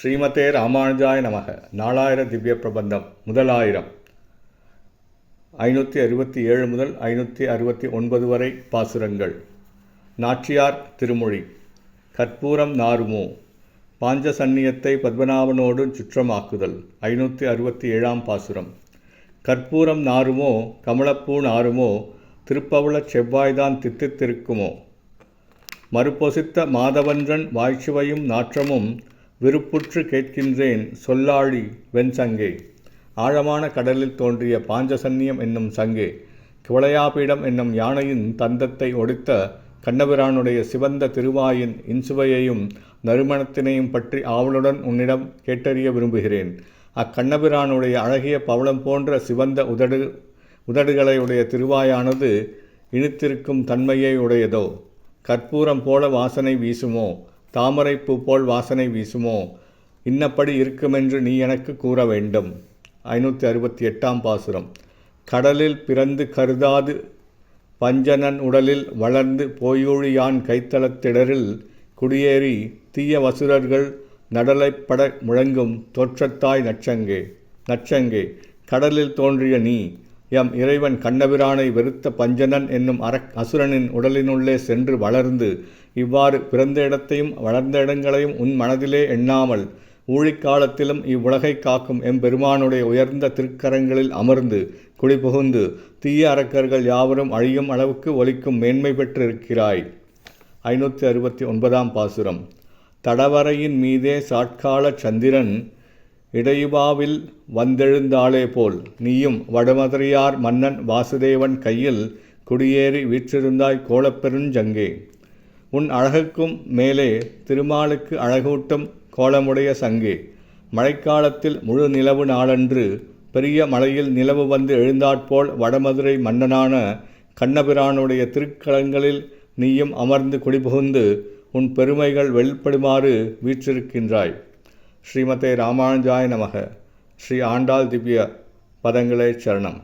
ஸ்ரீமதே ராமானுஜாய நமக. நாலாயிர திவ்ய பிரபந்தம் முதலாயிரம் 567 முதல் 569 வரை பாசுரங்கள். நாச்சியார் திருமொழி. கற்பூரம் நாருமோ. பாஞ்சசன்னியத்தை பத்மநாபனோடு சுற்றமாக்குதல். 567ஆம் பாசுரம். கற்பூரம் நாருமோ, கமலப்பூ நாருமோ, திருப்பவளச் செவ்வாய்தான் தித்தித்திருக்குமோ. மறுபொசித்த மாதவன்றன் வாய்ச்சுவையும் நாற்றமும் விருப்புற்று கேட்கின்றேன் சொல்லாழி வெண்சங்கே. ஆழமான கடலில் தோன்றிய பாஞ்சசன்னியம் என்னும் சங்கே, குவளையாபீடம் என்னும் யானையின் தந்தத்தை ஒடித்த கண்ணபிரானுடைய சிவந்த திருவாயின் இன்சுவையையும் நறுமணத்தினையும் பற்றி ஆவலுடன் உன்னிடம் கேட்டறிய விரும்புகிறேன். அக்கண்ணபிரானுடைய அழகிய பவளம் போன்ற சிவந்த உதடுகளையுடைய திருவாயானது இனித்திருக்கும் தன்மையை உடையதோ. கற்பூரம் போல வாசனை வீசுமோ, தாமரைப்பூ போல் வாசனை வீசுமோ, இன்னப்படி இருக்குமென்று நீ எனக்கு கூற வேண்டும். 568ஆம் பாசுரம். கடலில் பிறந்து கருதாது பஞ்சனன் உடலில் வளர்ந்து போயூழியான் கைத்தளத்திடரில் குடியேறி தீய வசுரர்கள் நடலைப்பட முழங்கும் தோற்றத்தாய் நச்சங்கே. கடலில் தோன்றிய நீ எம் இறைவன் கண்ணபிரானை வெறுத்த பஞ்சனன் என்னும் அசுரனின் உடலினுள்ளே சென்று வளர்ந்து இவ்வாறு பிறந்த இடத்தையும் வளர்ந்த இடங்களையும் உன் மனதிலே எண்ணாமல் ஊழிக்காலத்திலும் இவ்வுலகை காக்கும் எம்பெருமானுடைய உயர்ந்த திருக்கரங்களில் அமர்ந்து குடிபுகுந்து தீய அரக்கர்கள் யாவரும் அழியும் அளவுக்கு ஒலிக்கும் மேன்மை பெற்றிருக்கிறாய். 569ஆம் பாசுரம். தடவரையின் மீதே சாட்கால சந்திரன் இடையுபாவில் வந்தெழுந்தாளே போல் நீயும் வடமதுரையார் மன்னன் வாசுதேவன் கையில் குடியேறி வீற்றிருந்தாய் கோலப்பெருஞ்சங்கே. உன் அழகுக்கும் மேலே திருமாலுக்கு அழகூட்டும் கோலமுடைய சங்கே. மழைக்காலத்தில் முழு நிலவு நாளன்று பெரிய மலையில் நிலவு வந்து எழுந்தாற்போல் வடமதுரை மன்னனான கண்ணபிரானுடைய திருக்களங்களில் நீயும் அமர்ந்து குடிபுகுந்து உன் பெருமைகள் வெளிப்படுமாறு வீற்றிருக்கின்றாய். ஸ்ரீமதே ராமானுஜாய நமக. ஸ்ரீ ஆண்டாள் திவ்ய பதங்களே சரணம்.